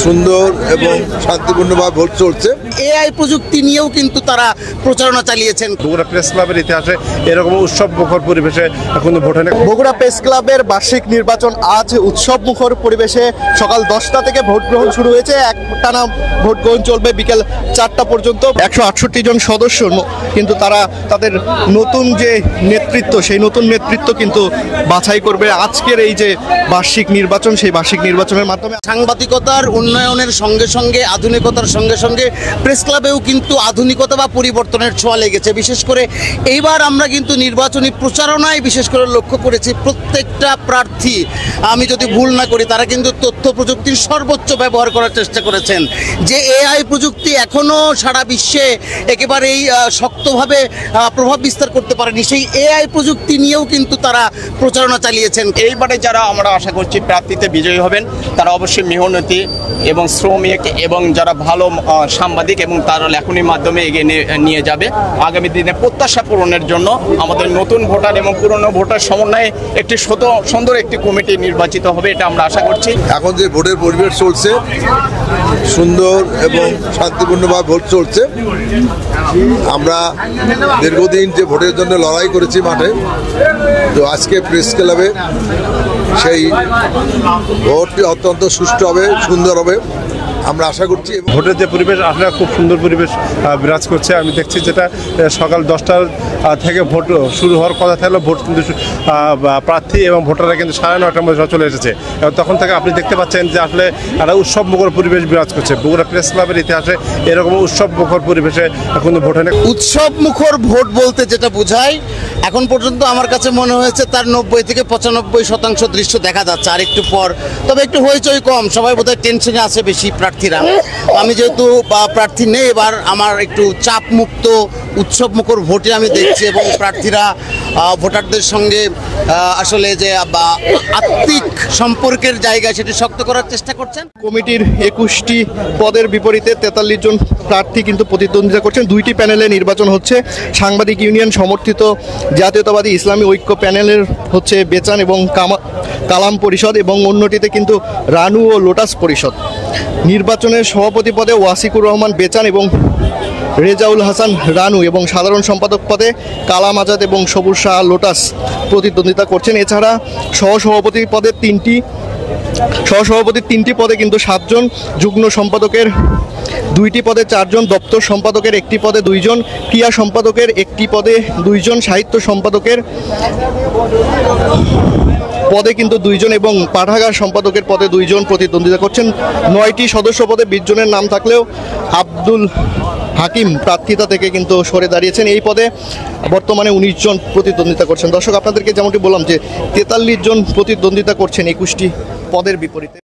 সুন্দর এবং শান্তিপূর্ণভাবে ভোট চলছে। এআই প্রযুক্তি নিয়েও কিন্তু তারা প্রচারণা চালিয়েছেন। বগুড়া প্রেস ক্লাবের ইতিহাসে এরকম উৎসব মুখর পরিবেশে এখন ভোট হয় না। বগুড়া প্রেস ক্লাবের বার্ষিক নির্বাচন আজ উৎসব মুখর পরিবেশে সকাল 10টা থেকে ভোট গ্রহণ শুরু হয়েছে। একটানা ভোট গ্রহণ চলবে বিকেল 4টা পর্যন্ত। 168 জন সদস্য কিন্তু তারা তাদের নতুন যে নেতৃত্ব, সেই নতুন নেতৃত্ব কিন্তু বাছাই করবে আজকের এই যে বার্ষিক নির্বাচন, সেই বার্ষিক নির্বাচনের মাধ্যমে। সাংবাদিকতার উন্নয়নের সঙ্গে সঙ্গে আধুনিকতার সঙ্গে সঙ্গে প্রেস ক্লাবেও কিন্তু আধুনিকতা বা পরিবর্তনের ছোঁয়া লেগেছে। বিশেষ করে এইবার আমরা কিন্তু নির্বাচনী প্রচারণায় বিশেষ করে লক্ষ্য করেছি প্রত্যেকটা প্রার্থী, আমি যদি ভুল না করি, তারা কিন্তু তথ্য প্রযুক্তির সর্বোচ্চ ব্যবহার করার চেষ্টা করেছেন। যে এআই প্রযুক্তি এখনও সারা বিশ্বে একেবারেই শক্তভাবে প্রভাব বিস্তার করতে পারেনি, সেই এআই প্রযুক্তি নিয়েও কিন্তু তারা প্রচারণা চালিয়েছেন। এইবারে যারা আমরা আশা করছি প্রার্থীতে বিজয়ী হবেন, তারা অবশ্যই মেহনতি এবং শ্রমিক এবং যারা ভালো সাংবাদিক এবং তারা লেখনীর মাধ্যমে এগিয়ে নিয়ে যাবে। আগামী দিনে প্রত্যাশা পূরণের জন্য আমাদের নতুন ভোটার এবং পুরনো ভোটার সমন্বয়ে একটি সুন্দর একটি কমিটি নির্বাচিত হবে, এটা আমরা আশা করছি। এখন যে ভোটের পরিবেশ চলছে, সুন্দর এবং শান্তিপূর্ণভাবে ভোট চলছে। আমরা দীর্ঘদিন যে ভোটের জন্য লড়াই করেছি মাঠে, তো আজকে প্রেস ক্লাবে সেই ভোটটি অত্যন্ত সুষ্ঠু হবে, সুন্দর হবে আমরা আশা করছি। ভোটের যে পরিবেশ আসলে খুব সুন্দর পরিবেশ বিরাজ করছে। আমি দেখছি যেটা সকাল 10টা থেকে ভোট শুরু হওয়ার কথা থাকলেও ভোট কিন্তু প্রার্থী এবং ভোটাররা কিন্তু 9:30টার মধ্যে চলে এসেছে। এবং তখন থেকে আপনি দেখতে পাচ্ছেন যে আসলে একটা উৎসব মুখর পরিবেশ বিরাজ করছে। বগুড়া প্রেস ক্লাবের ইতিহাসে এরকম উৎসব মুখর পরিবেশে এখন ভোট হয় না। উৎসব মুখর ভোট বলতে যেটা বোঝায়, এখন পর্যন্ত আমার কাছে মনে হয়েছে তার 90 থেকে 95% দৃশ্য দেখা যাচ্ছে। আর একটু পর তবে একটু হইচই কম, সবাই বোধহয় টেনশনে আছে বেশি প্রার্থীরা। আমি যেহেতু প্রার্থী নেই, এবার আমার একটু চাপ মুক্ত উৎসব মুখর ভোটে আমি দেখছি এবং প্রার্থীরা ভোটারদের সঙ্গে আসলে যে আত্মিক সম্পর্কের জায়গা সেটি শক্ত করার চেষ্টা করছেন। কমিটির 21টি পদের বিপরীতে 43 জন প্রার্থী কিন্তু প্রতিদ্বন্দ্বিতা করছেন। 2টি প্যানেলে নির্বাচন হচ্ছে। সাংবাদিক ইউনিয়ন সমর্থিত জাতীয়তাবাদী ইসলামী ঐক্য প্যানেলের হচ্ছে বেচান এবং কালাম পরিষদ, এবং অন্যটিতে কিন্তু রানু ও লোটাস পরিষদ। নির্বাচনের সভাপতি পদে ওয়াসিকুর রহমান বেচান এবং রেজাউল হাসান রানু, এবং সাধারণ সম্পাদক পদে কালাম আজাদ এবং সবুজ শাহ লোটাস প্রতিদ্বন্দ্বিতা করছেন। এছাড়া সহসভাপতির তিনটি পদে কিন্তু 7 জন, যুগ্ম সম্পাদকের 2টি পদে 4 জন, দপ্তর সম্পাদকের 1টি পদে 2 জন, ক্রিয়া সম্পাদকের 1টি পদে 2 জন, সাহিত্য সম্পাদকের পদে কিন্তু 2 জন এবং পাঠাগার সম্পাদকের পদে 2 জন প্রতিদ্বন্দ্বিতা করছেন। 9টি সদস্য পদে 20 জনের নাম থাকলেও আব্দুল হাকিম প্রার্থিতা থেকে কিন্তু সরে দাঁড়িয়েছেন। এই পদে বর্তমানে 19 জন প্রতিদ্বন্দ্বিতা করছেন। দর্শক, আপনাদেরকে যেমনটি বললাম যে 43 জন প্রতিদ্বন্দ্বিতা করছেন 21টি পদের বিপরীতে।